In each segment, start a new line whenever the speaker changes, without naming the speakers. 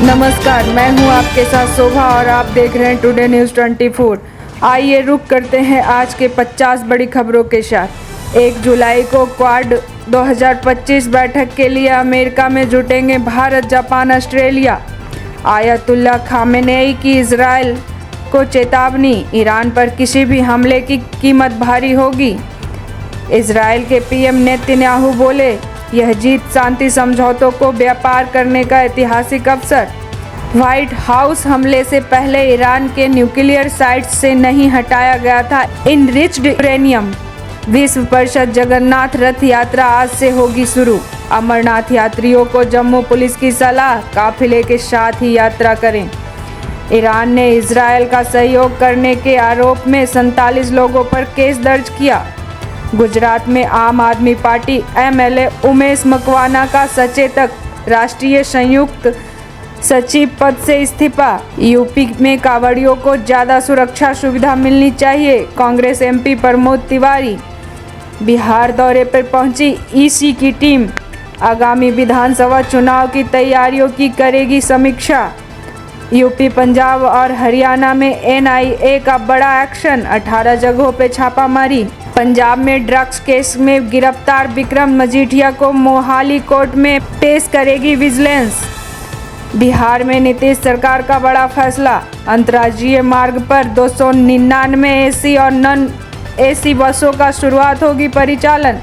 नमस्कार, मैं हूं आपके साथ शोभा और आप देख रहे हैं टुडे न्यूज़ 24। आइए रुक करते हैं आज के 50 बड़ी खबरों के साथ। 1 जुलाई को क्वाड 2025 बैठक के लिए अमेरिका में जुटेंगे Bharat, Japan, Australia. Ayatollah Khamenei की इजराइल को चेतावनी, ईरान पर किसी भी हमले की कीमत भारी होगी। इजराइल के पीएम नेतन्याहू बोले, यह जीत शांति समझौतों को व्यापार करने का ऐतिहासिक अवसर। व्हाइट हाउस हमले से पहले ईरान के न्यूक्लियर साइट्स से नहीं हटाया गया था इनरिच्ड यूरेनियम। विश्व प्रसिद्ध जगन्नाथ रथ यात्रा आज से होगी शुरू। अमरनाथ यात्रियों को जम्मू पुलिस की सलाह, काफिले के साथ ही यात्रा करें। ईरान ने इजराइल का सहयोग करने के आरोप में 47 लोगों पर केस दर्ज किया। गुजरात में आम आदमी पार्टी एमएलए उमेश मकवाना का सचेतक राष्ट्रीय संयुक्त सचिव पद से इस्तीफा। यूपी में कांवड़ियों को ज़्यादा सुरक्षा सुविधा मिलनी चाहिए, कांग्रेस एमपी प्रमोद तिवारी। बिहार दौरे पर पहुंची ईसी की टीम, आगामी विधानसभा चुनाव की तैयारियों की करेगी समीक्षा। यूपी, पंजाब और हरियाणा में एनआईए का बड़ा एक्शन, 18 जगहों पर छापामारी। पंजाब में ड्रग्स केस में गिरफ्तार विक्रम मजीठिया को मोहाली कोर्ट में पेश करेगी विजिलेंस। बिहार में नीतीश सरकार का बड़ा फैसला, अंतर्राज्यीय मार्ग पर 299 एसी और नॉन एसी बसों का शुरुआत होगी परिचालन।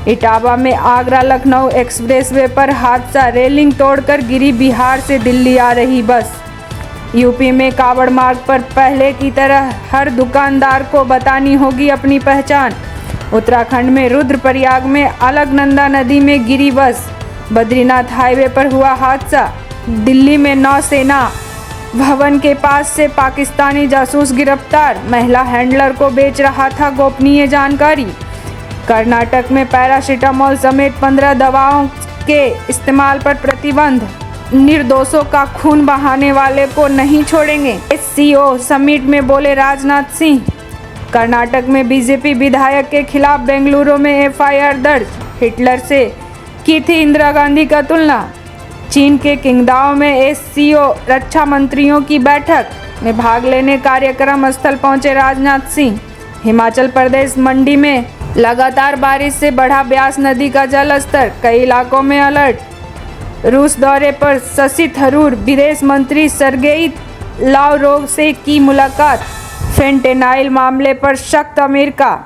इटावा में आगरा लखनऊ एक्सप्रेसवे पर हादसा, रेलिंग तोड़कर गिरी बिहार से दिल्ली आ रही बस। यूपी में कांवड़ मार्ग पर पहले की तरह हर दुकानदार को बतानी होगी अपनी पहचान। उत्तराखंड में रुद्रप्रयाग में अलकनंदा नदी में गिरी बस। बद्रीनाथ हाईवे पर हुआ हादसा। दिल्ली में नौसेना भवन के पास से पाकिस्तानी जासूस गिरफ्तार, महिला हैंडलर को बेच रहा था गोपनीय जानकारी। कर्नाटक में पैरासीटामोल समेत 15 दवाओं के इस्तेमाल पर प्रतिबंध। निर्दोषों का खून बहाने वाले को नहीं छोड़ेंगे, एससीओ समिट में बोले राजनाथ सिंह। कर्नाटक में बीजेपी विधायक के खिलाफ बेंगलुरु में एफआईआर दर्ज, हिटलर से की थी इंदिरा गांधी का तुलना। चीन के किंगदाओ में एससीओ रक्षा मंत्रियों की बैठक में भाग लेने कार्यक्रम स्थल पहुंचे राजनाथ सिंह। हिमाचल प्रदेश मंडी में लगातार बारिश से बढ़ा ब्यास नदी का जल स्तर, कई इलाकों में अलर्ट। रूस दौरे पर शशि थरूर, विदेश मंत्री सर्गेई लावरोव से की मुलाकात। फेंटेनाइल मामले पर सख्त अमेरिका,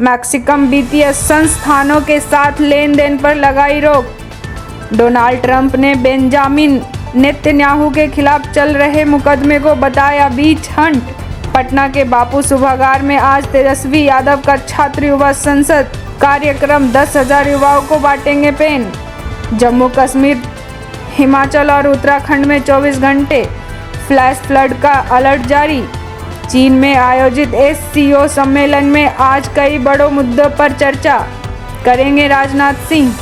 मैक्सिकन वित्तीय संस्थानों के साथ लेन देन पर लगाई रोक। डोनाल्ड ट्रंप ने बेंजामिन नेतन्याहू के खिलाफ चल रहे मुकदमे को बताया बीच हंट। पटना के बापू सभागार में आज तेजस्वी यादव का छात्र युवा संसद कार्यक्रम, 10,000 युवाओं को बांटेंगे पेन। जम्मू कश्मीर, हिमाचल और उत्तराखंड में 24 घंटे फ्लैश फ्लड का अलर्ट जारी। चीन में आयोजित एससीओ सम्मेलन में आज कई बड़ों मुद्दों पर चर्चा करेंगे राजनाथ सिंह।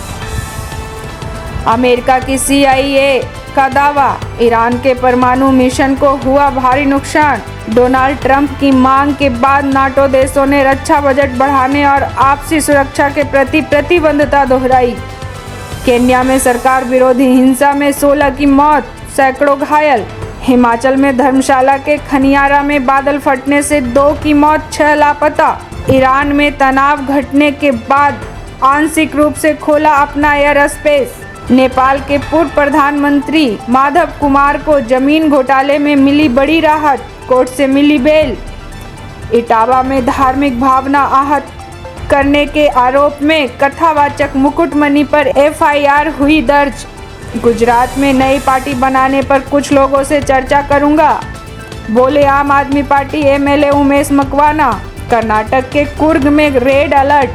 अमेरिका की CIA का दावा, ईरान के परमाणु मिशन को हुआ भारी नुकसान। डोनाल्ड ट्रंप की मांग के बाद नाटो देशों ने रक्षा बजट बढ़ाने और आपसी सुरक्षा के प्रति प्रतिबद्धता दोहराई। केन्या में सरकार विरोधी हिंसा में 16 की मौत, सैकड़ों घायल। हिमाचल में धर्मशाला के खनियारा में बादल फटने से 2 की मौत, 6 लापता। ईरान में तनाव घटने के बाद आंशिक रूप से खोला अपना एयर स्पेस। नेपाल के पूर्व प्रधानमंत्री माधव कुमार को जमीन घोटाले में मिली बड़ी राहत, कोर्ट से मिली बेल। इटावा में धार्मिक भावना आहत करने के आरोप में कथावाचक मुकुटमणि पर एफआईआर हुई दर्ज। गुजरात में नई पार्टी बनाने पर कुछ लोगों से चर्चा करूंगा, बोले आम आदमी पार्टी एमएलए उमेश मकवाना। कर्नाटक के कुर्ग में रेड अलर्ट,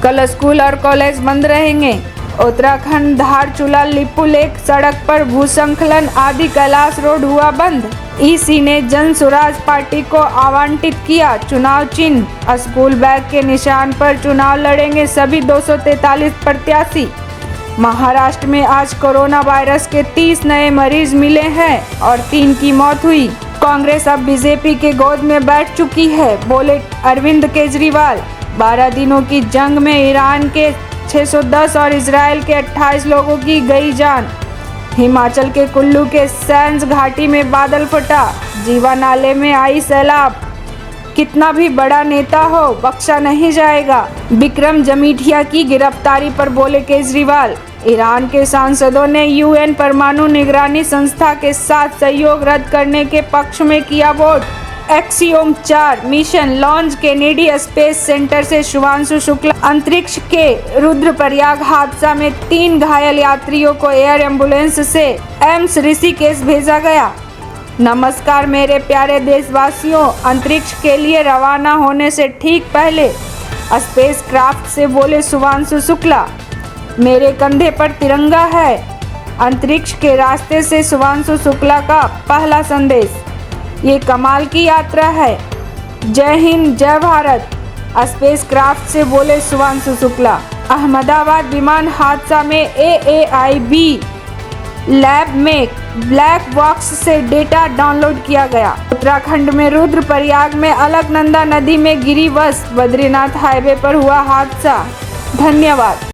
कल स्कूल और कॉलेज बंद रहेंगे। उत्तराखंड धारचूला लिपुलेख सड़क पर भूस्खलन, आदि कैलाश रोड हुआ बंद। ईसी ने जन स्वराज पार्टी को आवंटित किया चुनाव चिन्ह, स्कूल बैग के निशान पर चुनाव लड़ेंगे सभी 243 प्रत्याशी। महाराष्ट्र में आज कोरोना वायरस के 30 नए मरीज मिले हैं और 3 की मौत हुई। कांग्रेस अब बीजेपी के गोद में बैठ चुकी है, बोले अरविंद केजरीवाल। 12 दिनों की जंग में ईरान के 610 और इजराइल के 28 लोगों की गई जान। हिमाचल के कुल्लू के सैंज घाटी में बादल फटा, जीवा नाले में आई सैलाब। कितना भी बड़ा नेता हो बख्शा नहीं जाएगा। विक्रम जमीठिया की गिरफ्तारी पर बोले केजरीवाल। ईरान के सांसदों ने यूएन परमाणु निगरानी संस्था के साथ सहयोग रद्द करने के पक्ष में किया vote. Axiom 4 mission launch Kennedy space centre से शुभांशु शुक्ला। अंतरिक्ष के रुद्रप्रयाग हादसा में 3 घायल यात्रियों को एयर एम्बुलेंस से एम्स ऋषिकेश भेजा गया। नमस्कार मेरे प्यारे देशवासियों, अंतरिक्ष के लिए रवाना होने से ठीक पहले स्पेस क्राफ्ट से बोले शुभांशु शुक्ला, मेरे कंधे पर तिरंगा है। अंतरिक्ष के रास्ते से शुभांशु शुक्ला का पहला संदेश। ये कमाल की यात्रा है। जय हिंद, जय भारत। स्पेस क्राफ्ट से बोले शुभांशु शुक्ला। अहमदाबाद विमान हादसा में AAIB लैब में ब्लैक बॉक्स से डेटा डाउनलोड किया गया। उत्तराखंड में रुद्रप्रयाग में अलकनंदा नदी में गिरी बस। बद्रीनाथ हाईवे पर हुआ हादसा। धन्यवाद।